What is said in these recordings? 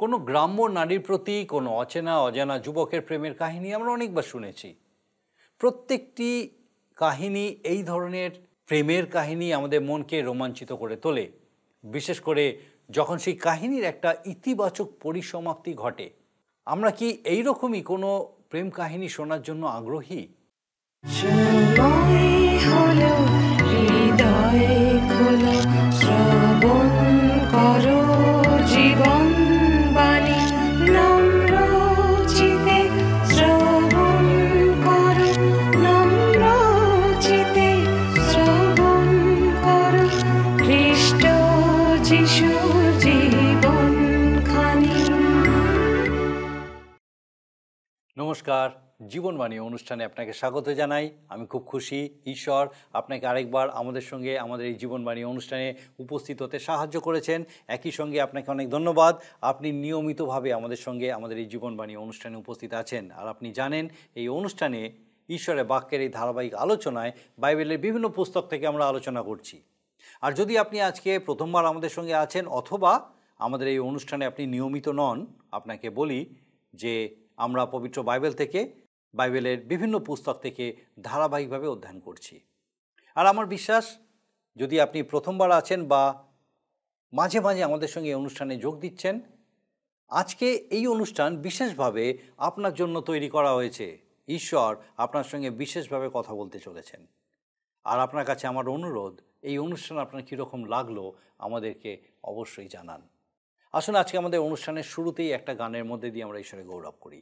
কোনো গ্রাম্য নারীর প্রতি কোনো অচেনা অজানা যুবকের প্রেমের কাহিনী আমরা অনেকবার শুনেছি। প্রত্যেকটি কাহিনী এই ধরনের প্রেমের কাহিনী আমাদের মনকে রোমাঞ্চিত করে তোলে, বিশেষ করে যখন সেই কাহিনীর একটা ইতিবাচক পরিসমাপ্তি ঘটে। আমরা কি এই রকমই কোনো প্রেম কাহিনী শোনার জন্য আগ্রহী? নমস্কার, জীবনবাণী অনুষ্ঠানে আপনাকে স্বাগত জানাই। আমি খুব খুশি ঈশ্বর আপনাকে আরেকবার আমাদের সঙ্গে আমাদের এই জীবনবাণী অনুষ্ঠানে উপস্থিত হতে সাহায্য করেছেন। একই সঙ্গে আপনাকে অনেক ধন্যবাদ, আপনি নিয়মিতভাবে আমাদের সঙ্গে আমাদের এই জীবনবাণী অনুষ্ঠানে উপস্থিত আছেন। আর আপনি জানেন এই অনুষ্ঠানে ঈশ্বরের বাক্যের এই ধারাবাহিক আলোচনায় বাইবেলের বিভিন্ন পুস্তক থেকে আমরা আলোচনা করছি। আর যদি আপনি আজকে প্রথমবার আমাদের সঙ্গে আছেন অথবা আমাদের এই অনুষ্ঠানে আপনি নিয়মিত নন, আপনাকে বলি যে আমরা পবিত্র বাইবেল থেকে বাইবেলের বিভিন্ন পুস্তক থেকে ধারাবাহিকভাবে অধ্যয়ন করছি। আর আমার বিশ্বাস যদি আপনি প্রথমবার আছেন বা মাঝে মাঝে আমাদের সঙ্গে এই অনুষ্ঠানে যোগ দিচ্ছেন, আজকে এই অনুষ্ঠান বিশেষভাবে আপনার জন্য তৈরি করা হয়েছে। ঈশ্বর আপনার সঙ্গে বিশেষভাবে কথা বলতে চলেছেন। আর আপনার কাছে আমার অনুরোধ, এই অনুষ্ঠান আপনার কীরকম লাগলো আমাদেরকে অবশ্যই জানান। আসুন আজকে আমাদের অনুষ্ঠানের শুরুতেই একটা গানের মধ্যে দিয়ে আমরা ঈশ্বরে গৌরব করি।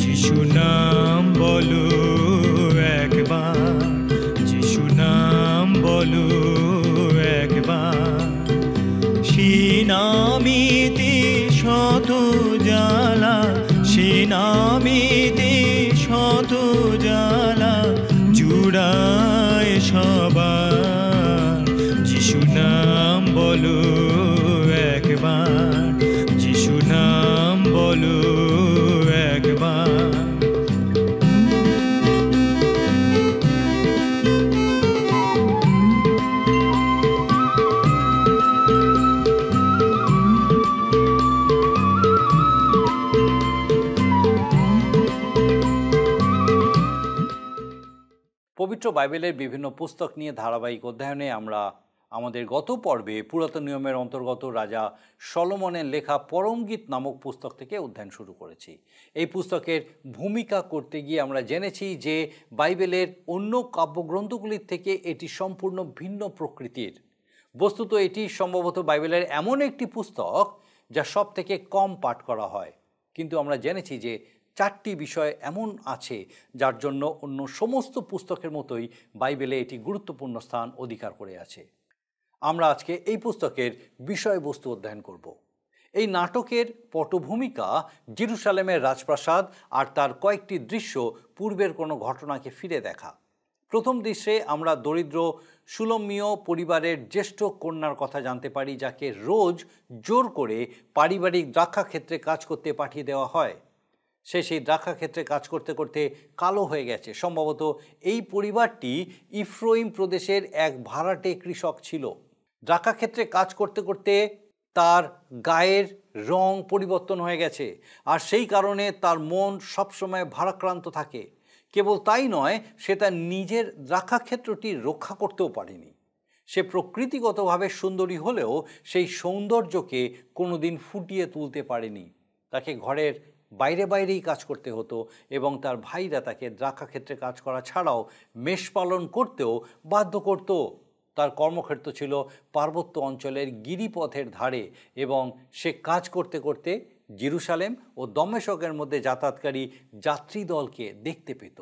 যিশু নাম বলো একবার, যিশু নাম বলো একবার, সেই নামেতে শত জ্বালা, সেই নামেতে শত জ্বালা জুড়ায় সবার। যিশু নাম বলো একবার, যিশু নাম বলো একবার। পবিত্র বাইবেলের বিভিন্ন পুস্তক নিয়ে ধারাবাহিক অধ্যয়নে আমরা আমাদের গত পর্বে পুরাতন নিয়মের অন্তর্গত রাজা সলোমনের লেখা পরমগীত নামক পুস্তক থেকে অধ্যয়ন শুরু করেছি। এই পুস্তকের ভূমিকা করতে গিয়ে আমরা জেনেছি যে বাইবেলের অন্য কাব্যগ্রন্থগুলির থেকে এটি সম্পূর্ণ ভিন্ন প্রকৃতির। বস্তুত এটি সম্ভবত বাইবেলের এমন একটি পুস্তক যা সব থেকে কম পাঠ করা হয়, কিন্তু আমরা জেনেছি যে 4টি বিষয় এমন আছে যার জন্য অন্য সমস্ত পুস্তকের মতোই বাইবেলে এটি গুরুত্বপূর্ণ স্থান অধিকার করে আছে। আমরা আজকে এই পুস্তকের বিষয়বস্তু অধ্যয়ন করব। এই নাটকের পটভূমিকা জেরুসালেমের রাজপ্রাসাদ আর তার কয়েকটি দৃশ্য পূর্বের কোনো ঘটনাকে ফিরে দেখা। প্রথম দৃশ্যে আমরা দরিদ্র সুলমীয় পরিবারের জ্যেষ্ঠ কন্যার কথা জানতে পারি, যাকে রোজ জোর করে পারিবারিক দ্রাক্ষাক্ষেত্রে কাজ করতে পাঠিয়ে দেওয়া হয়। সে সেই দ্রাক্ষাক্ষেত্রে কাজ করতে করতে কালো হয়ে গেছে। সম্ভবত এই পরিবারটি ইফ্রাইম প্রদেশের এক ভাড়াটে কৃষক ছিল। দ্রাক্ষাক্ষেত্রে কাজ করতে করতে তার গায়ের রং পরিবর্তন হয়ে গেছে, আর সেই কারণে তার মন সবসময় ভারাক্রান্ত থাকে। কেবল তাই নয়, সে তার নিজের দ্রাক্ষাক্ষেত্রটি রক্ষা করতেও পারেনি। সে প্রকৃতিগতভাবে সুন্দরী হলেও সেই সৌন্দর্যকে কোনোদিন ফুটিয়ে তুলতে পারেনি। তাকে ঘরের বাইরে বাইরেই কাজ করতে হতো এবং তার ভাইরা তাকে দ্রাক্ষাক্ষেত্রে কাজ করা ছাড়াও মেষ পালন করতেও বাধ্য করত। তার কর্মক্ষেত্র ছিল পার্বত্য অঞ্চলের গিরিপথের ধারে এবং সে কাজ করতে করতে জেরুসালেম ও দমেশকের মধ্যে যাতায়াতকারী যাত্রী দলকে দেখতে পেত।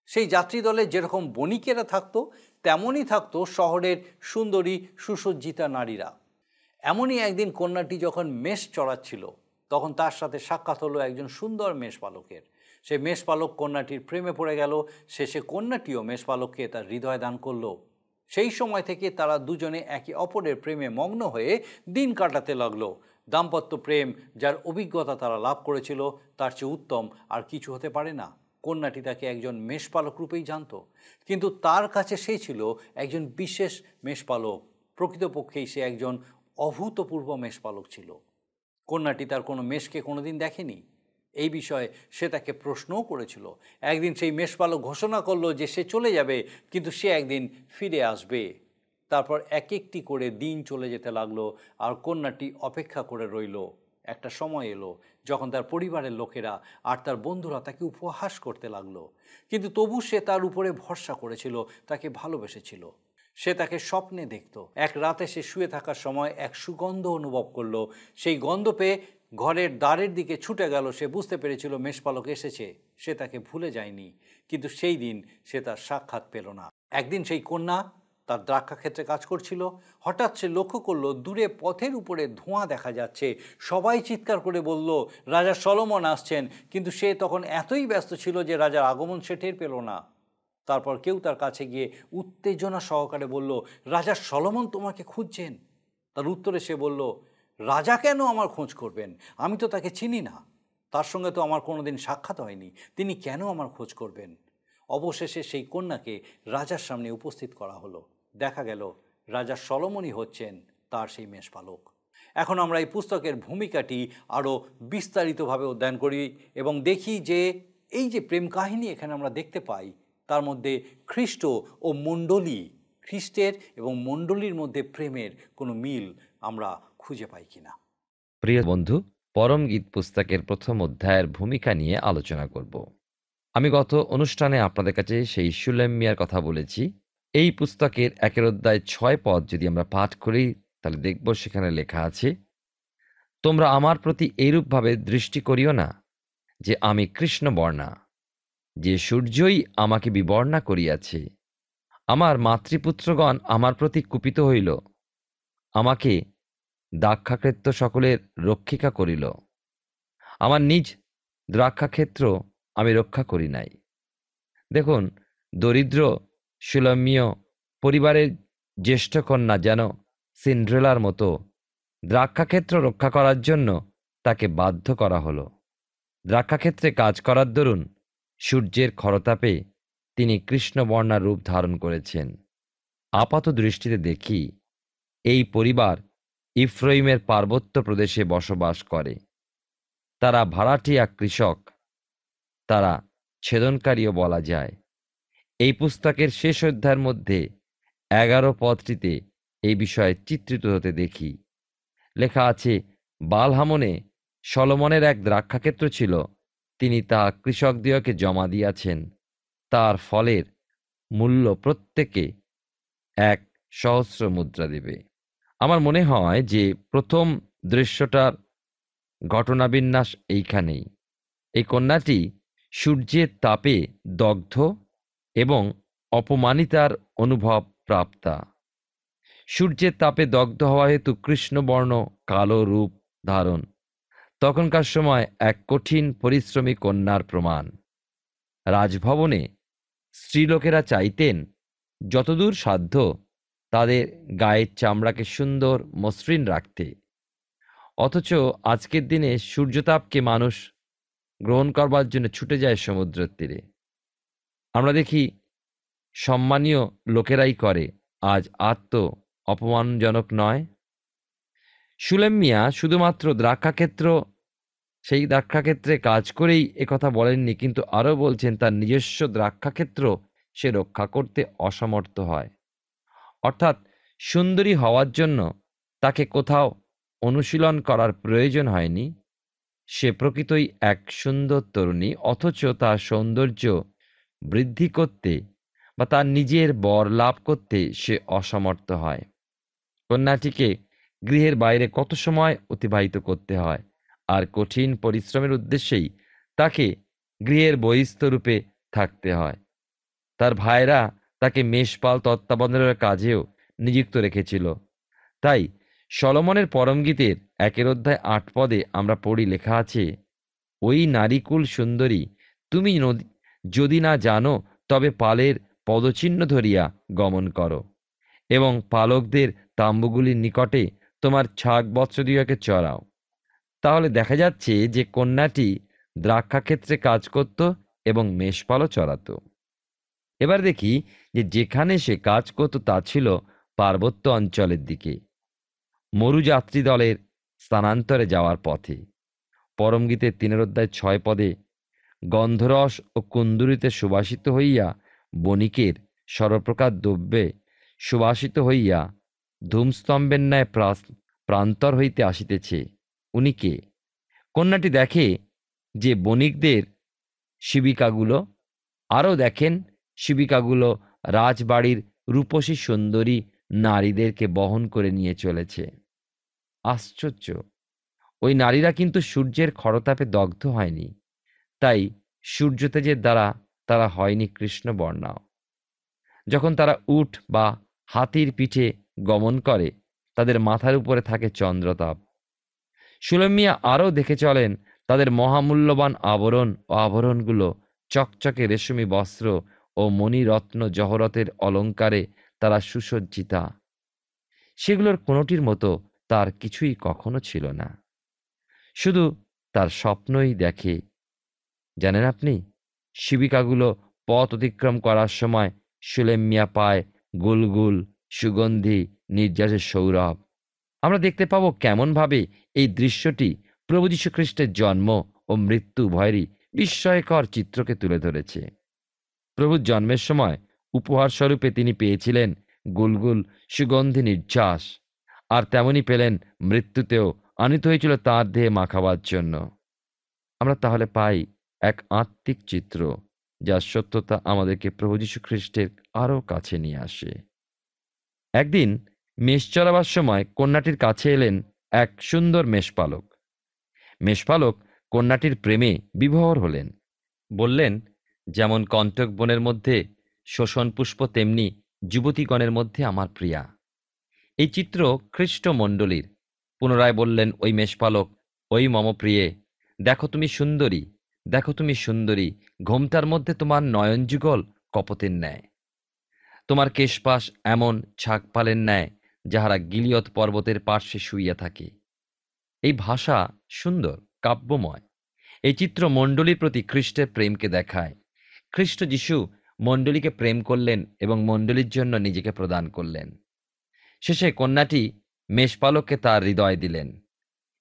সেই যাত্রী দলে যেরকম বণিকেরা থাকতো, তেমনই থাকতো শহরের সুন্দরী সুসজ্জিতা নারীরা। এমনই একদিন কন্যাটি যখন মেষ চড়াচ্ছিল, তখন তার সাথে সাক্ষাৎ হলো একজন সুন্দর মেষপালকের। সে মেষপালক কন্যাটির প্রেমে পড়ে গেল। শেষে কন্যাটিও মেষপালককে তার হৃদয় দান করল। সেই সময় থেকে তারা দুজনে একে অপরের প্রেমে মগ্ন হয়ে দিন কাটাতে লাগলো। দাম্পত্য প্রেম যার অভিজ্ঞতা তারা লাভ করেছিল, তার চেয়ে উত্তম আর কিছু হতে পারে না। কন্যাটি তাকে একজন মেষপালক রূপেই জানত, কিন্তু তার কাছে সেই ছিল একজন বিশেষ মেষপালক, প্রকৃতপক্ষেই সে একজন অভূতপূর্ব মেষপালক ছিল। কন্যাটি তার কোনো মেষকে কোনোদিন দেখেনি। এই বিষয়ে সে তাকে প্রশ্নও করেছিল। একদিন সেই মেষপালক ঘোষণা করলো যে সে চলে যাবে, কিন্তু সে একদিন ফিরে আসবে। তারপর এক একটি করে দিন চলে যেতে লাগলো, আর কন্যাটি অপেক্ষা করে রইল। একটা সময় এলো যখন তার পরিবারের লোকেরা আর তার বন্ধুরা তাকে উপহাস করতে লাগলো, কিন্তু তবু সে তার উপরে ভরসা করেছিল, তাকে ভালোবেসেছিল। সে তাকে স্বপ্নে দেখত। এক রাতে সে শুয়ে থাকার সময় এক সুগন্ধ অনুভব করলো। সেই গন্ধ পেয়ে ঘরের দ্বারের দিকে ছুটে গেল। সে বুঝতে পেরেছিল মেষপালক এসেছে। সে তাকে ভুলে যায়নি, কিন্তু সেই দিন সে তার সাক্ষাৎ পেল না। একদিন সেই কন্যা তার দ্রাক্ষা ক্ষেত্রে কাজ করছিল। হঠাৎ সে লক্ষ্য করলো দূরে পথের উপরে ধোঁয়া দেখা যাচ্ছে। সবাই চিৎকার করে বলল, রাজা সলোমন আসছেন। কিন্তু সে তখন এতই ব্যস্ত ছিল যে রাজার আগমন সে টের পেল না। তারপর কেউ তার কাছে গিয়ে উত্তেজনা সহকারে বলল, রাজা সলোমন তোমাকে খুঁজছেন। তার উত্তরে সে বলল, রাজা কেন আমার খোঁজ করবেন? আমি তো তাকে চিনি না, তার সঙ্গে তো আমার কোনোদিন সাক্ষাৎ হয়নি, তিনি কেন আমার খোঁজ করবেন? অবশেষে সেই কন্যাকে রাজার সামনে উপস্থিত করা হলো। দেখা গেল রাজা সলোমনই হচ্ছেন তার সেই মেষপালক। এখন আমরা এই পুস্তকের ভূমিকাটি আরও বিস্তারিতভাবে অধ্যয়ন করি এবং দেখি যে এই যে প্রেম কাহিনী এখানে আমরা দেখতে পাই, তার মধ্যে খ্রিস্ট ও মণ্ডলী, খ্রিস্টের এবং মণ্ডলীর মধ্যে প্রেমের কোনো মিল আমরা খুঁজে পাই কিনা। প্রিয় বন্ধু, পরম গীত পুস্তকের প্রথম অধ্যায়ের ভূমিকা নিয়ে আলোচনা করব। আমি গত অনুষ্ঠানে আপনাদের কাছে সেই সুলেমিয়ার কথা বলেছি। এই পুস্তকের 1 অধ্যায় 6 পদ যদি আমরা পাঠ করি, তাহলে দেখব সেখানে লেখা আছে, তোমরা আমার প্রতি এইরূপভাবে দৃষ্টি করিও না যে আমি কৃষ্ণবর্ণা, যে সূর্যই আমাকে বিবর্ণা করিয়াছে। আমার মাতৃপুত্রগণ আমার প্রতি কুপিত হইল, আমাকে দ্রাক্ষাক্ষেত্র সকলের রক্ষিকা করিল, আমার নিজ দ্রাক্ষাক্ষেত্র আমি রক্ষা করি নাই। দেখুন, দরিদ্র সুলেমীয় পরিবারের জ্যেষ্ঠ কন্যা যেন সিন্ড্রেলার মতো দ্রাক্ষাক্ষেত্র রক্ষা করার জন্য তাকে বাধ্য করা হলো। দ্রাক্ষাক্ষেত্রে কাজ করার দরুন সূর্যের খরতাপে তিনি কৃষ্ণবর্ণার রূপ ধারণ করেছেন। আপাত দৃষ্টিতে দেখি এই পরিবার ইফ্রাইমের পার্বত্য প্রদেশে বসবাস করে। তারা ভাড়াটিয়া কৃষক, তারা ছেদনকারীও বলা যায়। এই পুস্তকের শেষ অধ্যায়ের মধ্যে 11 পদটিতে এই বিষয়ে চিত্রিত হতে দেখি। লেখা আছে, বালহামনে সলোমনের এক দ্রাক্ষাক্ষেত্র ছিল, তিনি তা কৃষকদিগকে জমা দিয়াছেন। তার ফলের মূল্য প্রত্যেকে 1,000 মুদ্রা দেবে। আমার মনে হয় যে প্রথম দৃশ্যটার ঘটনাবিন্যাস এইখানেই। এই কন্যাটি সূর্যের তাপে দগ্ধ এবং অপমানিতার অনুভব প্রাপ্তা। সূর্যের তাপে দগ্ধ হওয়া হেতু কৃষ্ণবর্ণ কালো রূপ ধারণ তখনকার সময় এক কঠিন পরিশ্রমী কন্যার প্রমাণ। রাজভবনে স্ত্রীলোকেরা চাইতেন যতদূর সাধ্য তাদের গায়ের চামড়াকে সুন্দর মসৃণ রাখতে। অথচ আজকের দিনে সূর্যতাপকে মানুষ গ্রহণ করবার জন্য ছুটে যায় সমুদ্রের তীরে। আমরা দেখি সম্মানীয় লোকেরাই করে, আজ আর তো অপমানজনক নয়। সুলেম মিয়া শুধুমাত্র দ্রাক্ষাক্ষেত্র, সেই দ্রাক্ষাক্ষেত্রে কাজ করেই একথা বলেননি, কিন্তু আরও বলছেন তার নিজস্ব দ্রাক্ষাক্ষেত্র সে রক্ষা করতে অসমর্থ হয়। অর্থাৎ সুন্দরী হওয়ার জন্য তাকে কোথাও অনুশীলন করার প্রয়োজন হয়নি। সে প্রকৃতই এক সুন্দর তরুণী, অথচ তার সৌন্দর্য বৃদ্ধি করতে বা তার নিজের বর লাভ করতে সে অসমর্থ হয়। কন্যাটিকে গৃহের বাইরে কত সময় অতিবাহিত করতে হয়, আর কঠিন পরিশ্রমের উদ্দেশ্যেই তাকে গৃহের বহিস্থ রূপে থাকতে হয়। তার ভাইরা তাকে মেষপাল তত্ত্বাবধানের কাজেও নিযুক্ত রেখেছিল। তাই সলোমনের পরমগীতের 1 অধ্যায় 8 পদে আমরা পড়ি, লেখা আছে, ওই নারীকুল সুন্দরী, তুমি যদি না জানো তবে পালের পদচিহ্ন ধরিয়া গমন করো এবং পালকদের তাম্বুগুলির নিকটে তোমার ছাগ বৎসদিগকে চড়াও। তাহলে দেখা যাচ্ছে যে কন্যাটি দ্রাক্ষাক্ষেত্রে কাজ করত এবং মেষপালও চড়াত। এবার দেখি যে যেখানে সে কাজ করত তা ছিল পার্বত্য অঞ্চলের দিকে, মরুযাত্রী দলের স্থানান্তরে যাওয়ার পথে। পরমগীতের 3 অধ্যায় 6 পদে গন্ধরস ও কুন্দুরিতে সুবাসিত হইয়া বণিকের সর্বপ্রকার দ্রব্যে সুবাসিত হইয়া ধূমস্তম্ভের ন্যায় প্রান্তর হইতে আসিতেছে। উনি কে? কন্যাটি দেখে যে বণিকদের শিবিকাগুলো, আরও দেখেন শিবিকাগুলো রাজবাড়ির রূপসী সুন্দরী নারীদেরকে বহন করে নিয়ে চলেছে। আশ্চর্য! ওই নারীরা কিন্তু সূর্যের খরতাপে দগ্ধ হয়নি, তাই সূর্যতেজের দ্বারা তারা হয়নি কৃষ্ণবর্ণা। যখন তারা উট বা হাতির পিঠে গমন করে, তাদের মাথার উপরে থাকে চন্দ্রতাপ। সুলেম মিয়া আরও দেখে চলেন তাদের মহামূল্যবান আবরণ ও আভরণগুলো চকচকে রেশমি বস্ত্র ও মণিরত্ন জহরতের অলঙ্কারে তারা সুসজ্জিতা। সেগুলোর কোনোটির মতো তার কিছুই কখনো ছিল না, শুধু তার স্বপ্নই দেখে। জানেন আপনি, শিবিকাগুলো পথ অতিক্রম করার সময় সুলেম মিয়া পায় গুলগুল সুগন্ধি নির্যাসের সৌরভ। আমরা দেখতে পাবো কেমনভাবে এই দৃশ্যটি প্রভু যীশু খ্রিস্টের জন্ম ও মৃত্যু উভয়েরই বিস্ময়কর চিত্রকে তুলে ধরেছে। প্রভুর জন্মের সময় উপহার স্বরূপে তিনি পেয়েছিলেন গুলগুল সুগন্ধি নির্যাস, আর তেমনি পেলেন মৃত্যুতেও আনিত হয়েছিল তাঁর দেহে মাখাবার জন্য। আমরা তাহলে পাই এক আত্মিক চিত্র, যার সত্যতা আমাদেরকে প্রভু যীশু খ্রিস্টের আরও কাছে নিয়ে আসে। একদিন মেষ চড়াবার সময় কন্যাটির কাছে এলেন এক সুন্দর মেষপালক। মেষপালক কন্যাটির প্রেমে বিভোর হলেন। বললেন, যেমন কণ্টক বনের মধ্যে শোষণ পুষ্প, তেমনি যুবতীগণের মধ্যে আমার প্রিয়া। এই চিত্র খ্রিস্ট মণ্ডলীর। পুনরায় বললেন ওই মেষপালক, ওই মম প্রিয়ে, দেখো তুমি সুন্দরী, দেখো তুমি সুন্দরী, ঘোমটার মধ্যে তোমার নয়ন যুগল কপতের ন্যায়, তোমার কেশপাশ এমন ছাগপালের ন্যায়, যাহারা গিলিয়ত পর্বতের পার্শ্বে শুইয়া থাকে। এই ভাষা সুন্দর, কাব্যময়। এই চিত্র মণ্ডলীর প্রতি খ্রিস্টের প্রেমকে দেখায়। খ্রিস্ট যিশু মণ্ডলীকে প্রেম করলেন এবং মণ্ডলীর জন্য নিজেকে প্রদান করলেন। শেষে কন্যাটি মেষপালককে তার হৃদয় দিলেন।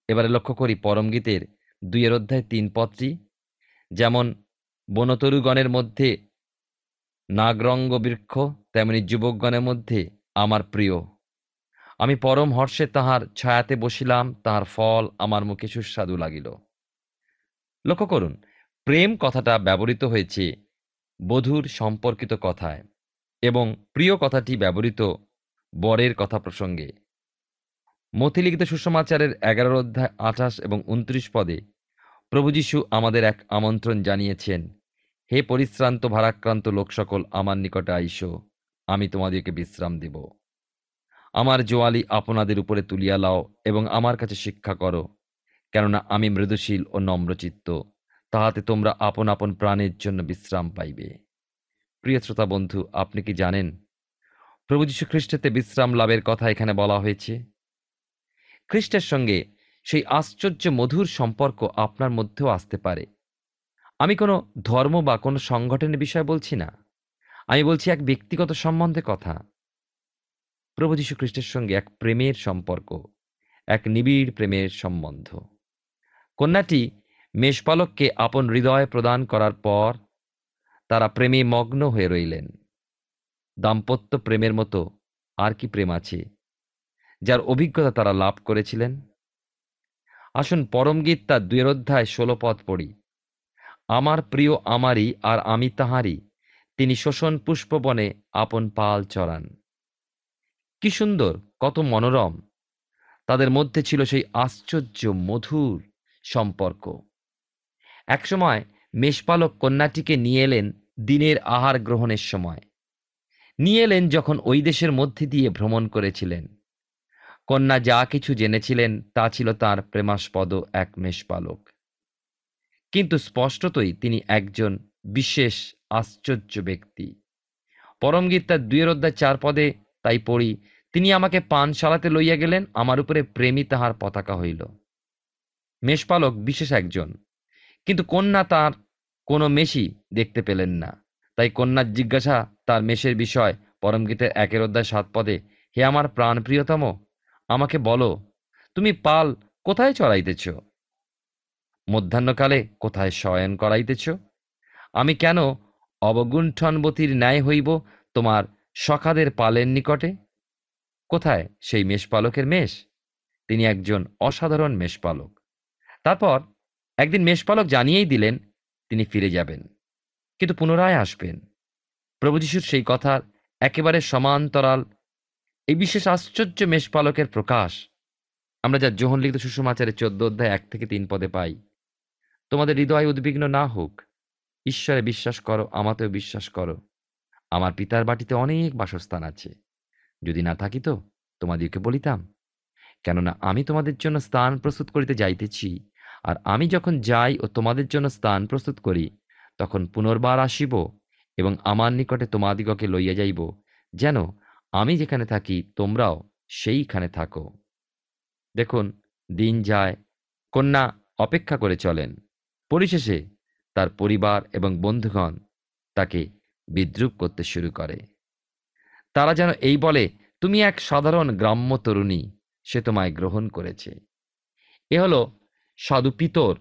এবারে লক্ষ্য করি পরমগীতের 2 অধ্যায় 3 পদটি, যেমন বনতরুগণের মধ্যে নাগরঙ্গ বৃক্ষ, তেমনি যুবকগণের মধ্যে আমার প্রিয়। আমি পরম হর্ষে তাহার ছায়াতে বসিলাম, তাহার ফল আমার মুখে সুস্বাদু লাগিল। লক্ষ্য করুন, প্রেম কথাটা ব্যবহৃত হয়েছে বধূর সম্পর্কিত কথায়, এবং প্রিয় কথাটি ব্যবহৃত বরের কথা প্রসঙ্গে। মথিলিখিত সুসমাচারের 11 অধ্যায় 28 এবং 29 পদে প্রভু যীশু আমাদের এক আমন্ত্রণ জানিয়েছেন, হে পরিশ্রান্ত ভারাক্রান্ত লোক সকল, আমার নিকটে আইসো, আমি তোমাদেরকে বিশ্রাম দেব। আমার জোয়ালি আপনাদের উপরে তুলিয়া লাও এবং আমার কাছে শিক্ষা করো, কেননা আমি মৃদুশীল ও নম্রচিত্ত, তাহাতে তোমরা আপন আপন প্রাণের জন্য বিশ্রাম পাইবে। প্রিয় শ্রোতা বন্ধু, আপনি কি জানেন প্রভু যীশু খ্রিস্টেতে বিশ্রাম লাভের কথা এখানে বলা হয়েছে? খ্রিস্টের সঙ্গে সেই আশ্চর্য মধুর সম্পর্ক আপনার মধ্যেও আসতে পারে। আমি কোনো ধর্ম বা কোনো সংগঠনের বিষয় বলছি না, আমি বলছি এক ব্যক্তিগত সম্বন্ধে কথা। প্রভু যীশু খ্রিস্টের সঙ্গে এক প্রেমের সম্পর্ক, এক নিবিড় প্রেমের সম্বন্ধ। কন্যাটি মেষপালককে আপন হৃদয় প্রদান করার পর তারা প্রেমে মগ্ন হয়ে রইলেন। দাম্পত্য প্রেমের মতো আর কি প্রেম আছে যার অভিজ্ঞতা তারা লাভ করেছিলেন? আসুন পরমগীত তার 2 অধ্যায় 16 পদ পড়ি। আমার প্রিয় আমারই, আর আমি তাহারই, তিনি শোষণ পুষ্পবনে আপন পাল চরান। কি সুন্দর, কত মনোরম! তাদের মধ্যে ছিল সেই আশ্চর্য মধুর সম্পর্ক। একসময় মেষপালক কন্যাটিকে নিয়ে এলেন দিনের আহার গ্রহণের সময়। নিয়ে এলেন যখন ওই দেশের মধ্যে দিয়ে ভ্রমণ করেছিলেন। কন্যা যা কিছু জেনেছিলেন তা ছিল তাঁর প্রেমাস্পদ এক মেষপালক, কিন্তু স্পষ্টতই তিনি একজন বিশেষ আশ্চর্য ব্যক্তি। পরমগীত তার 2 অধ্যায় 4 পদে তাই পড়ি, তিনি আমাকে পানশালাতে লইয়া গেলেন, আমার উপরে প্রেমই তাহার পতাকা হইল। মেষপালক বিশেষ একজন, কিন্তু কন্যা তার কোনো মেষই দেখতে পেলেন না। তাই কন্যার জিজ্ঞাসা তার মেষের বিষয় পরমগীতের 1 অধ্যায় 7 পদে, হে আমার প্রাণ প্রিয়তম, আমাকে বলো, তুমি পাল কোথায় চড়াইতেছ? মধ্যাহ্নকালে কোথায় শয়ন করাইতেছ? আমি কেন অবগুণ্ঠনবতীর ন্যায় হইব তোমার সখাদের পালের নিকটে? কোথায় সেই মেষপালকের মেষ? তিনি একজন অসাধারণ মেষপালক। তারপর একদিন মেষপালক জানিয়েই দিলেন তিনি ফিরে যাবেন, কিন্তু পুনরায় আসবেন। প্রভু যীশুর সেই কথার একেবারে সমান্তরাল এই বিশেষ আশ্চর্য মেষপালকের প্রকাশ আমরা যা যোহন লিখিত সুসমাচারের 14 অধ্যায় 1 থেকে 3 পদে পাই। তোমাদের হৃদয় উদ্বিগ্ন না হোক, ঈশ্বরে বিশ্বাস করো, আমাতেও বিশ্বাস করো। আমার পিতার বাটিতে অনেক বাসস্থান আছে, যদি না থাকিত তোমাদিওকে বলিতাম। কেননা আমি তোমাদের জন্য স্থান প্রস্তুত করিতে যাইতেছি। আর আমি যখন যাই ও তোমাদের জন্য স্থান প্রস্তুত করি, তখন পুনর্বার আসিব এবং আমার নিকটে তোমাদিগকে লইয়া যাইব, যেন আমি যেখানে থাকি তোমরাও সেইখানে থাকো। দেখুন, দিন যায়, কন্যা অপেক্ষা করে চলেন। পরিশেষে তার পরিবার এবং বন্ধুগণ তাকে বিদ্রূপ করতে শুরু করে। তারা যেন এই বলে, তুমি এক সাধারণ গ্রাম্য তরুণী, সে তোমায় গ্রহণ করেছে। এ হলো সাধু পিতর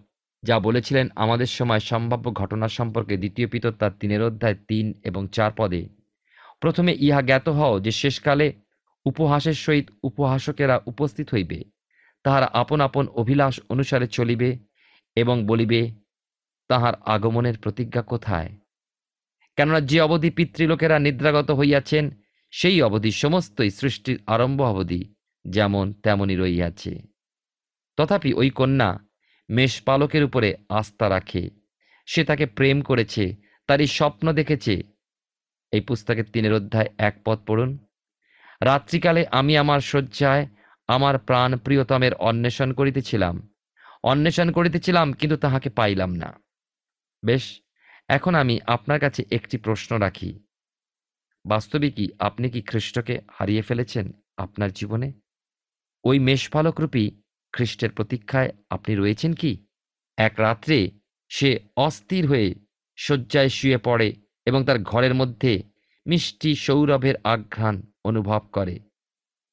যা বলেছিলেন আমাদের সময় সম্ভাব্য ঘটনা সম্পর্কে। 2 পিতর তার 3 অধ্যায় 3 এবং 4 পদে, প্রথমে ইহা জ্ঞাত হও যে শেষকালে উপহাসের সহিত উপহাসকেরা উপস্থিত হইবে, তাহারা আপন আপন অভিলাষ অনুসারে চলিবে এবং বলিবে, তাহার আগমনের প্রতিজ্ঞা কোথায়? কেননা যে অবধি পিতৃলোকেরা নিদ্রাগত হইয়াছেন, সেই অবধি সমস্তই সৃষ্টির আরম্ভ অবধি যেমন তেমনই রহিয়াছে। তথাপি ওই কন্যা মেষপালকের উপরে আস্থা রাখে। সে তাকে প্রেম করেছে, তারই স্বপ্ন দেখেছে। এই পুস্তকের 3 অধ্যায় 1 পদ পড়ুন। রাত্রিকালে আমি আমার শয্যায় আমার প্রাণ প্রিয়তমের অন্বেষণ করিতেছিলাম, কিন্তু তাহাকে পাইলাম না। বেশ, এখন আমি আপনার কাছে একটি প্রশ্ন রাখি। বাস্তবিক কি আপনি কি খ্রিস্টকে হারিয়ে ফেলেছেন আপনার জীবনে? ওই মেষপালকরূপী খ্রিস্টের প্রতীক্ষায় আপনি রয়েছেন কি? এক রাত্রে সে অস্থির হয়ে শয্যায় শুয়ে পড়ে এবং তার ঘরের মধ্যে মিষ্টি সৌরভের আঘ্রাণ অনুভব করে।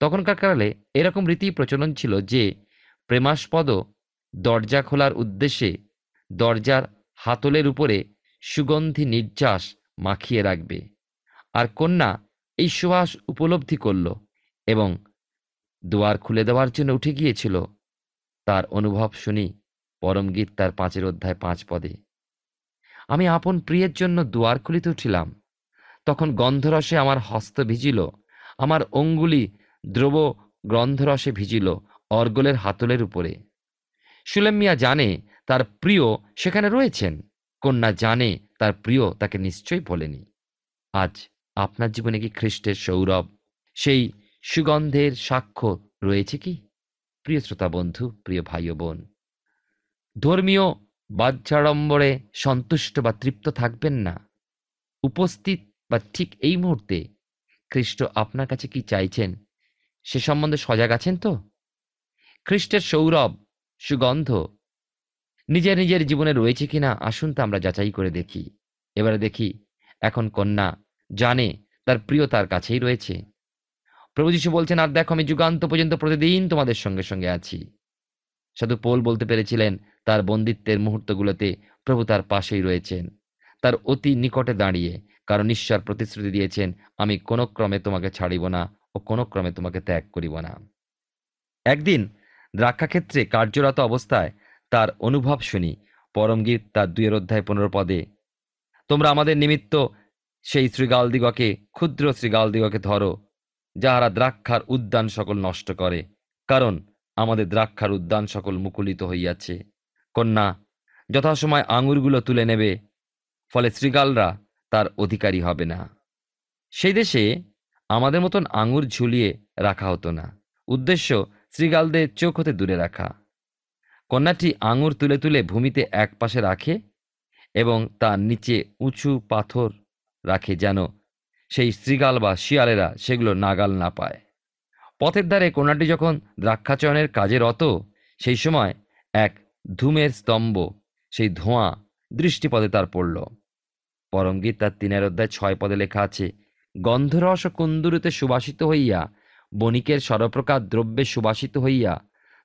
তখনকার কালে এরকম রীতি প্রচলন ছিল যে প্রেমাস্পদ দরজা খোলার উদ্দেশ্যে দরজার হাতলের উপরে সুগন্ধি নির্যাস মাখিয়ে রাখবে। আর কন্যা এই সুবাস উপলব্ধি করল এবং দুয়ার খুলে দেওয়ার জন্য উঠে গিয়েছিল। তার অনুভব শুনি পরমগীত তার 5 অধ্যায় 5 পদে, আমি আপন প্রিয়ের জন্য দুয়ার খুলিতে উঠিলাম, তখন গন্ধরসে আমার হস্ত ভিজিল, আমার অঙ্গুলি দ্রব গন্ধরসে ভিজিল অর্গলের হাতলের উপরে। সুলেম মিয়া জানে তার প্রিয় সেখানে রয়েছেন। কন্যা জানে তার প্রিয় তাকে নিশ্চয়ই বলেনি। আজ আপনার জীবনে কি খ্রিস্টের সৌরভ, সেই সুগন্ধের সাক্ষ্য রয়েছে কি? প্রিয় শ্রোতা বন্ধু, প্রিয় ভাই ও বোন, ধর্মীয় বাহ্যাড়ম্বরে সন্তুষ্ট বা তৃপ্ত থাকবেন না। উপস্থিত বা ঠিক এই মুহূর্তে খ্রিস্ট আপনার কাছে কি চাইছেন সে সম্বন্ধে সজাগ আছেন তো? খ্রিস্টের সৌরভ, সুগন্ধ নিজের নিজের জীবনে রয়েছে কিনা আসুন তা আমরা যাচাই করে দেখি। এবারে দেখি, এখন কন্যা জানে তার প্রিয় তার কাছেই রয়েছে। প্রভু যীশু বলছেন, আর দেখো আমি যুগান্ত পর্যন্ত প্রতিদিন তোমাদের সঙ্গে সঙ্গে আছি। সাধু পৌল বলতে পেরেছিলেন তার বন্দিত্বের মুহূর্তগুলোতে প্রভু তার পাশেই রয়েছেন, তার অতি নিকটে দাঁড়িয়ে, কারণ ঈশ্বর প্রতিশ্রুতি দিয়েছেন, আমি কোনো ক্রমে তোমাকে ছাড়িব না ও কোনো ক্রমে তোমাকে ত্যাগ করিব না। একদিন দ্রাক্ষাক্ষেত্রে কার্যরত অবস্থায় তার অনুভব শুনি পরমগীত তার 2 অধ্যায় 15 পদে, তোমরা আমাদের নিমিত্ত সেই শৃগালদিগকে, ক্ষুদ্র শৃগালদিগকে ধরো, যাহারা দ্রাক্ষার উদ্যান সকল নষ্ট করে, কারণ আমাদের দ্রাক্ষার উদ্যান সকল মুকুলিত হইয়াছে। কন্যা যথাসময় আঙুরগুলো তুলে নেবে, ফলে শৃগালরা তার অধিকারী হবে না। সেই দেশে আমাদের মতন আঙুর ঝুলিয়ে রাখা হতো না, উদ্দেশ্য শৃগালদের চোখ হতে দূরে রাখা। কন্যাটি আঙুর তুলে তুলে ভূমিতে এক পাশে রাখে এবং তার নিচে উঁচু পাথর রাখে, যেন সেই শৃগাল বা শিয়ালেরা সেগুলো নাগাল না পায়। পথের ধারে কন্যাটি যখন দ্রাক্ষাচয়নের কাজে রত, সেই সময় এক ধূমের স্তম্ভ, সেই ধোঁয়া দৃষ্টিপথে তার পড়ল। পরমগীত তার 3 অধ্যায় 6 পদে লেখা আছে, গন্ধরস কুন্দুরুতে সুবাসিত হইয়া বণিকের সর্বপ্রকার দ্রব্যে সুবাসিত হইয়া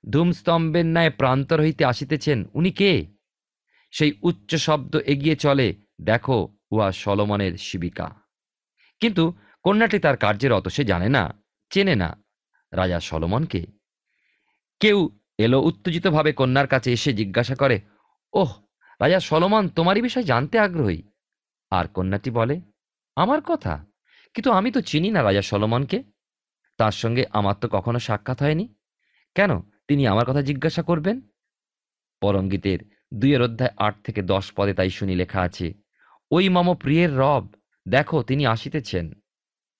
ধূমস্তম্ভের ন্যায় প্রান্তর হইতে আসিতেছেন, উনি কে? সেই উচ্চ শব্দ এগিয়ে চলে, দেখো উহা সলোমনের শিবিকা। কিন্তু কন্যাটি তার কার্যের অত সে জানে না, চেনে না রাজা সলোমনকে। কেউ এলো উত্তেজিতভাবে কন্যার কাছে এসে জিজ্ঞাসা করে, ওহ রাজা সলোমন তোমারই বিষয় জানতে আগ্রহী। আর কন্যাটি বলে, আমার কথা? কিন্তু আমি তো চিনি না রাজা সলোমনকে, তার সঙ্গে আমার তো কখনো সাক্ষাৎ হয়নি, কেন তিনি আমার কথা জিজ্ঞাসা করবেন? পরমগীতের 2 অধ্যায় 8 থেকে 10 পদে তাই শুনি লেখা আছে, ওই মম প্রিয়ের রব, দেখো তিনি আসিতেছেন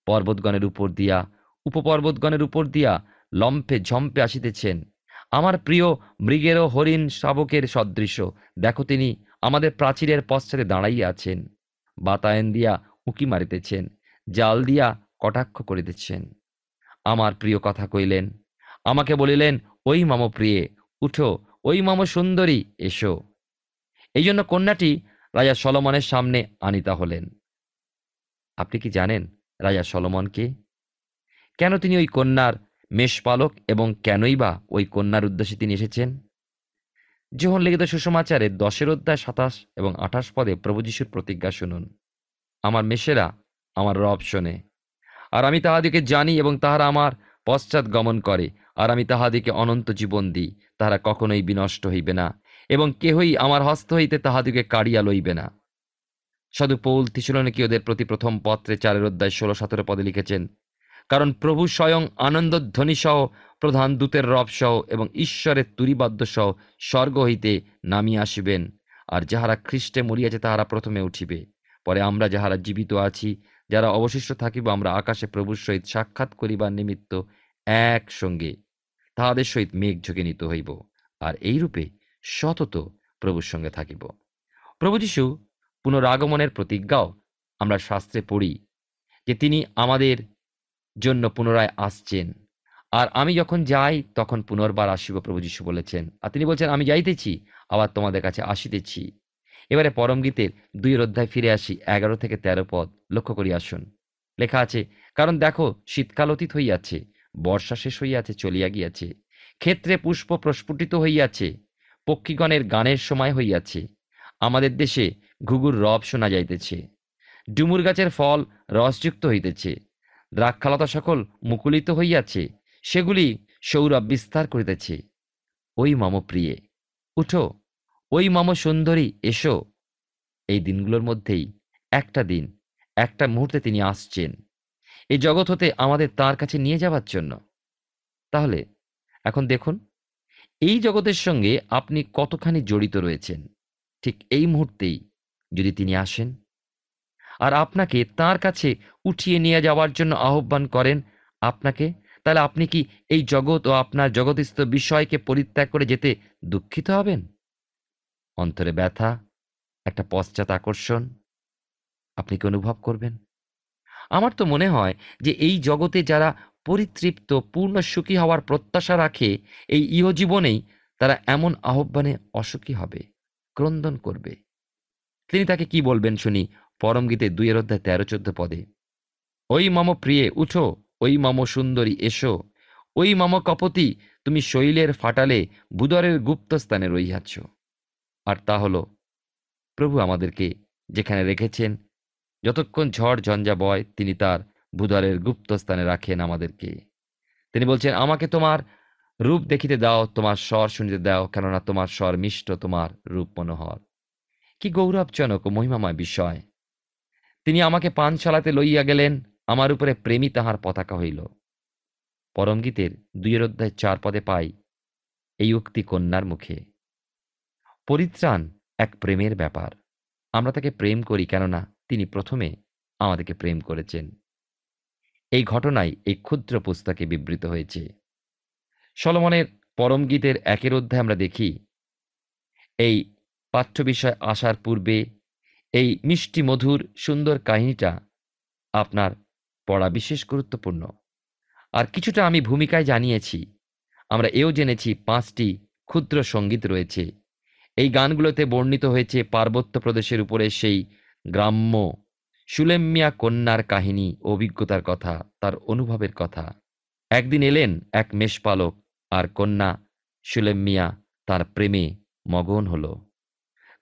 পর্বতগণের উপর দিয়া, উপপর্বতগণের উপর দিয়া লম্ফে ঝম্পে আসিতেছেন। আমার প্রিয় মৃগের ও হরিণ শাবকের সদৃশ, দেখো তিনি আমাদের প্রাচীরের পশ্চাতে দাঁড়াইয়া আছেন, বাতায়ন দিয়া উঁকি মারিতেছেন, জাল দিয়া কটাক্ষ করিতেছেন। আমার প্রিয় কথা কইলেন, আমাকে বলিলেন, ওই মম প্রিয়ে উঠো, ওই মম সুন্দরী এসো। এই জন্য কন্যাটি রাজা সলোমনের সামনে আনিতা হলেন। আপনি কি জানেন রাজা সলোমন কে? কেন তিনি ওই কন্যার মেষপালক এবং কেনই বা ওই কন্যার উদ্দেশ্যে তিনি এসেছেন? যোহন লিখিত সুসমাচারের 10 অধ্যায় 27 এবং 28 পদে প্রভু যীশুর প্রতিজ্ঞা শুনুন, আমার মেষেরা আমার রব শোনে, আর আমি তাহাদিকে জানি এবং তাহারা আমার পশ্চাৎ গমন করে, আর আমি তাহাদিকে অনন্ত জীবন দিই, তাহারা কখনোই বিনষ্ট হইবে না, এবং কেহই আমার হস্ত হইতে তাহাদিকে কাড়িয়া লইবে না। সাধু পৌল থিসলনিকীয়দের প্রতি প্রথম পত্রে 4 অধ্যায় 16-17 পদে লিখেছেন, কারণ প্রভু স্বয়ং আনন্দধ্বনি সহ, প্রধান দূতের রব সহ এবং ঈশ্বরের তুরিবাদ্য সহ স্বর্গ হইতে নামিয়া আসিবেন, আর যাহারা খ্রিস্টে মরিয়াছে তাহারা প্রথমে উঠিবে। পরে আমরা যাহারা জীবিত আছি, যারা অবশিষ্ট থাকিব, আমরা আকাশে প্রভুর সহিত সাক্ষাৎ করিবার নিমিত্ত একসঙ্গে তাহাদের সহিত মেঘযোগে নিত হইব, আর এইরূপে সতত প্রভুর সঙ্গে থাকিব। প্রভু যীশু পুনরাগমনের প্রতিজ্ঞাও আমরা শাস্ত্রে পড়ি যে তিনি আমাদের জন্য পুনরায় আসছেন, আর আমি যখন যাই তখন পুনর্বার আসিব, প্রভু যীশু বলেছেন। আর তিনি বলছেন, আমি যাইতেছি, আবার তোমাদের কাছে আসিতেছি। এবারে পরমগীতের 2 অধ্যায় ফিরে আসি, 11-13 পদ লক্ষ্য করি আসুন। লেখা আছে, কারণ দেখো শীতকাল অতীত হইয়াছে, বর্ষা শেষ হইয়াছে, চলিয়া গিয়াছে, ক্ষেত্রে পুষ্প প্রস্ফুটিত হইয়াছে, পক্ষীগণের গানের সময় হইয়াছে, আমাদের দেশে ঘুঘুর রব শোনা যাইতেছে, ডুমুর গাছের ফল রসযুক্ত হইতেছে, দ্রাক্ষালতা সকল মুকুলিত হইয়াছে, সেগুলি সৌরভ বিস্তার করিতেছে। ওই মম প্রিয়ে উঠো, ওই মম সুন্দরী এসো। এই দিনগুলোর মধ্যেই একটা দিন, একটা মুহূর্তে তিনি আসছেন এই জগৎ হতে আমাদের তার কাছে নিয়ে যাবার জন্য। তাহলে এখন দেখুন, এই জগতের সঙ্গে আপনি কতখানি জড়িত রয়েছেন। ঠিক এই মুহূর্তেই যদি তিনি আসেন আর আপনাকে তার কাছে উঠিয়ে নিয়ে যাওয়ার জন্য আহ্বান করেন আপনাকে, তাহলে আপনি কি এই জগৎ ও আপনার জগৎস্থ বিষয়কে পরিত্যাগ করে যেতে দুঃখিত হবেন? অন্তরে ব্যথা, একটা পশ্চাৎ আকর্ষণ আপনি কি অনুভব করবেন? আমার তো মনে হয় যে এই জগতে যারা পরিতৃপ্ত, পূর্ণ সুখী হওয়ার প্রত্যাশা রাখে, এই ইহজীবনেই তারা এমন আহ্বানে অসুখী হবে, ক্রন্দন করবে। তিনি তাকে কি বলবেন শুনি, পরমগীতে 2 অধ্যায় 13-14 পদে, ওই মম প্রিয়ে উঠো, ওই মম সুন্দরী এসো, ওই মম কপতি তুমি শৈলের ফাটালে ভূধরের গুপ্তস্থানে রইয়াছ। আর তা হলো, প্রভু আমাদেরকে যেখানে রেখেছেন, যতক্ষণ ঝড় ঝঞ্ঝা বয় তিনি তার ভূধরের গুপ্তস্থানে রাখেন আমাদেরকে। তিনি বলছেন, আমাকে তোমার রূপ দেখিতে দাও, তোমার স্বর শুনিতে দাও, কেননা তোমার স্বর মিষ্ট, তোমার রূপ মনোহর। কি গৌরবজনক ও মহিমাময় বিষয়! তিনি আমাকে পানশালাতে লইয়া গেলেন, আমার উপরে প্রেমী তাহার পতাকা হইল। পরমগীতের 2 অধ্যায় 4 পদে পাই এই উক্তি কন্যার মুখে। পরিত্রাণ এক প্রেমের ব্যাপার। আমরা তাকে প্রেম করি কেননা তিনি প্রথমে আমাদেরকে প্রেম করেছেন। এই ঘটনাই এই ক্ষুদ্র পুস্তকে বিবৃত হয়েছে। সলোমনের পরমগীতের 1 অধ্যায় আমরা দেখি, এই পাঠ্য বিষয় আসার পূর্বে এই মিষ্টি মধুর সুন্দর কাহিনীটা আপনার পড়া বিশেষ গুরুত্বপূর্ণ। আর কিছুটা আমি ভূমিকায় জানিয়েছি। আমরা এও জেনেছি 5টি ক্ষুদ্র সঙ্গীত রয়েছে। এই গানগুলোতে বর্ণিত হয়েছে পার্বত্য প্রদেশের উপরে সেই গ্রাম্য সুলেম্মিয়া কন্যার কাহিনী, অভিজ্ঞতার কথা, তার অনুভবের কথা। একদিন এলেন এক মেষপালক, আর কন্যা সুলেম মিয়া তার প্রেমে মগন হল।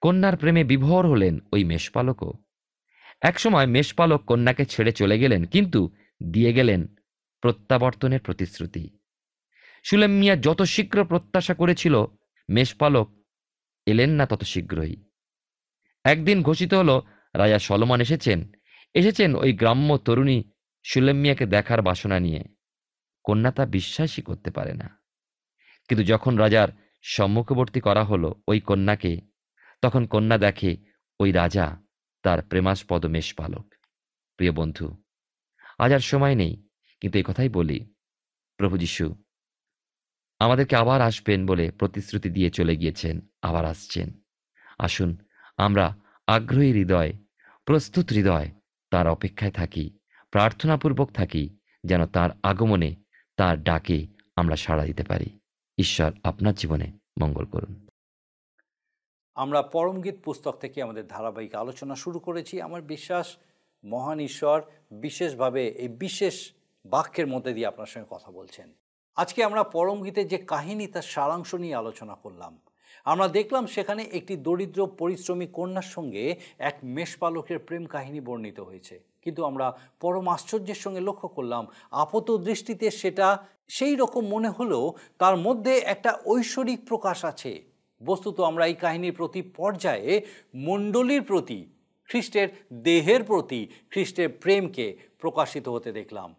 কন্যার প্রেমে বিভোর হলেন ওই মেষপালকও। একসময় মেষপালক কন্যাকে ছেড়ে চলে গেলেন, কিন্তু দিয়ে গেলেন প্রত্যাবর্তনের প্রতিশ্রুতি। সুলেম মিয়া যত শীঘ্র প্রত্যাশা করেছিল, মেষপালক এলেন না তত শীঘ্রই। একদিন ঘোষিত হলো রাজা সলোমন এসেছেন ওই গ্রাম্য তরুণী সুলেম মিয়াকে দেখার বাসনা নিয়ে। কন্যা তা বিশ্বাসই করতে পারে না। কিন্তু যখন রাজার সম্মুখবর্তী করা হলো ওই কন্যাকে, তখন কন্যা দেখে ওই রাজা তার প্রেমাস্পদ মেষপালক। প্রিয় বন্ধু, আজ আর সময় নেই, কিন্তু এই কথাই বলি, প্রভু যীশু আমাদেরকে আবার আসবেন বলে প্রতিশ্রুতি দিয়ে চলে গিয়েছেন, আবার আসছেন। আসুন আমরা আগ্রহী হৃদয়, প্রস্তুত হৃদয় তার অপেক্ষায় থাকি, প্রার্থনাপূর্বক থাকি, যেন তার আগমনে, তার ডাকে আমরা সাড়া দিতে পারি। ঈশ্বর আপনার জীবনে মঙ্গল করুন। আমরা পরমগীত পুস্তক থেকে আমাদের ধারাবাহিক আলোচনা শুরু করেছি। আমার বিশ্বাস মহান ঈশ্বর বিশেষভাবে এই বিশেষ বাক্যের মধ্যে দিয়ে আপনার সঙ্গে কথা বলছেন। আজকে আমরা পরমগীতের যে কাহিনী তার সারাংশ নিয়ে আলোচনা করলাম। আমরা দেখলাম সেখানে একটি দরিদ্র পরিশ্রমী কন্যার সঙ্গে এক মেষপালকের প্রেম কাহিনী বর্ণিত হয়েছে। কিন্তু আমরা পরম আশ্চর্যের সঙ্গে লক্ষ্য করলাম, আপাত দৃষ্টিতে সেটা সেই রকম মনে হলেও তার মধ্যে একটা ঐশ্বরিক প্রকাশ আছে। বস্তুত আমরা এই কাহিনীর প্রতি পর্যায়ে মণ্ডলীর প্রতি, খ্রিস্টের দেহের প্রতি খ্রিস্টের প্রেমকে প্রকাশিত হতে দেখলাম।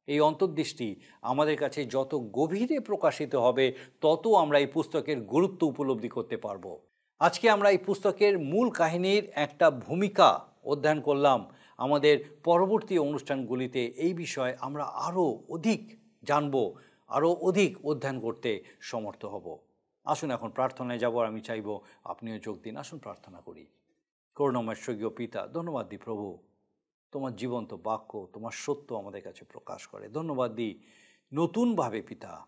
এই অন্তর্দৃষ্টি আমাদের কাছে যত গভীরে প্রকাশিত হবে, তত আমরা এই পুস্তকের গুরুত্ব উপলব্ধি করতে পারব। আজকে আমরা এই পুস্তকের মূল কাহিনীর একটা ভূমিকা অধ্যয়ন করলাম। আমাদের পরবর্তী অনুষ্ঠানগুলিতে এই বিষয়ে আমরা আরও অধিক জানব, আরও অধিক অধ্যয়ন করতে সমর্থ হব। আসুন এখন প্রার্থনায় যাব। আমি চাইব আপনিও যোগ দিন। আসুন প্রার্থনা করি। করুণাময় স্বর্গীয় পিতা, ধন্যবাদ দিই প্রভু, তোমার জীবন্ত বাক্য, তোমার সত্য আমাদের কাছে প্রকাশ করে। ধন্যবাদ দিই নতুনভাবে পিতা,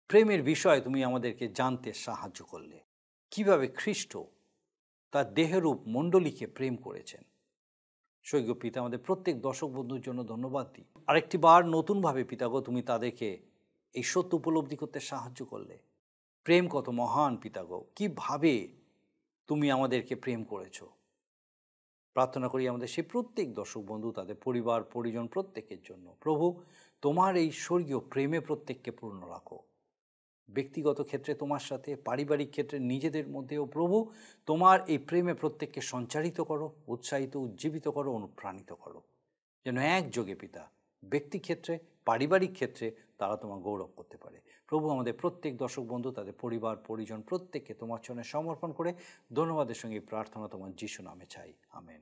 প্রেমের বিষয়ে তুমি আমাদেরকে জানতে সাহায্য করলে, কিভাবে খ্রিস্ট তার দেহরূপ মণ্ডলীকে প্রেম করেছেন। স্বর্গীয় পিতা, আমাদের প্রত্যেক দর্শক বন্ধুর জন্য ধন্যবাদ দিই। আরেকটি বার নতুনভাবে পিতাগো তুমি তাদেরকে এই সত্য উপলব্ধি করতে সাহায্য করলে। প্রেম কত মহান পিতাগো, কিভাবে তুমি আমাদেরকে প্রেম করেছো। প্রার্থনা করি আমাদের সেই প্রত্যেক দর্শক বন্ধু, তাদের পরিবার পরিজন প্রত্যেকের জন্য প্রভু তোমার এই স্বর্গীয় প্রেমে প্রত্যেককে পূর্ণ রাখো। ব্যক্তিগত ক্ষেত্রে তোমার সাথে, পারিবারিক ক্ষেত্রে নিজেদের মধ্যেও প্রভু তোমার এই প্রেমে প্রত্যেককে সঞ্চারিত করো, উৎসাহিত উজ্জীবিত করো, অনুপ্রাণিত করো, যেন একযোগে পিতা ব্যক্তি ক্ষেত্রে, পারিবারিক ক্ষেত্রে তারা তোমার গৌরব করতে পারে। প্রভু আমাদের প্রত্যেক দর্শক বন্ধু, তাদের পরিবার পরিজন প্রত্যেককে তোমার চরণে সমর্পণ করে ধন্যবাদের সঙ্গে প্রার্থনা তোমার যিশু নামে চাই, আমেন।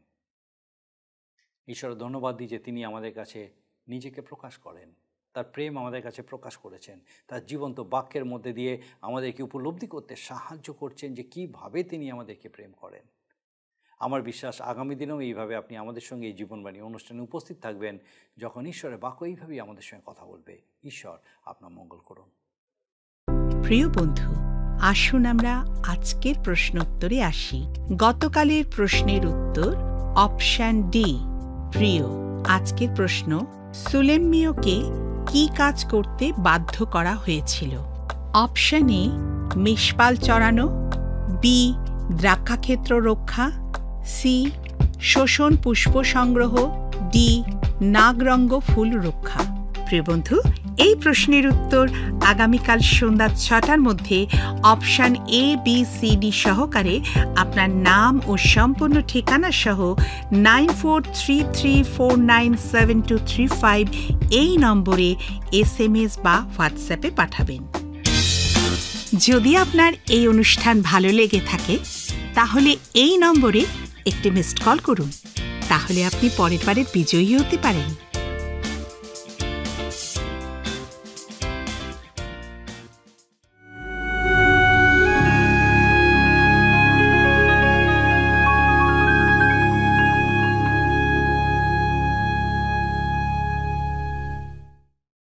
ঈশ্বর ধন্যবাদ দিই যে তিনি আমাদের কাছে নিজেকে প্রকাশ করেন, তার প্রেম আমাদের কাছে প্রকাশ করেছেন, তার জীবন্ত বাক্যের মধ্যে দিয়ে আমাদেরকে উপলব্ধি করতে সাহায্য করছেন যে কীভাবে তিনি আমাদেরকে প্রেম করেন। আমার বিশ্বাস আগামী দিনেও এইভাবে আপনি আমাদের সঙ্গে এই জীবনবাণী অনুষ্ঠানে উপস্থিত থাকবেন, যখন ঈশ্বরের বাক্য এইভাবেই আমাদের সঙ্গে কথা বলবে। ঈশ্বর আপনার মঙ্গল করুন। প্রিয় বন্ধু, আসুন আমরা আজকের প্রশ্নোত্তরে আসি। গতকালের প্রশ্নের উত্তর অপশন ডি, প্রিয়। আজকের প্রশ্ন, সুলেম মিয়াকে কি কাজ করতে বাধ্য করা হয়েছিল? অপশন এ মেষপাল চড়ানো, বি দ্রাক্ষাক্ষেত্র রক্ষা, সি শোষণ পুষ্প সংগ্রহ, ডি নাগরঙ্গ ফুল রক্ষা। প্রিয় বন্ধু, এই প্রশ্নের উত্তর আগামীকাল সন্ধ্যা 6টার মধ্যে option A B C D সহকারে আপনার নাম ও সম্পূর্ণ ঠিকানা সহ 9433497235 এই নম্বরে SMS বা হোয়াটসঅ্যাপে পাঠাবেন। যদি আপনার এই অনুষ্ঠান ভালো লেগে থাকে তাহলে এই নম্বরে একটি মিসড কল করুন, তাহলে আপনি পরের বারে বিজয়ী হতে পারেন।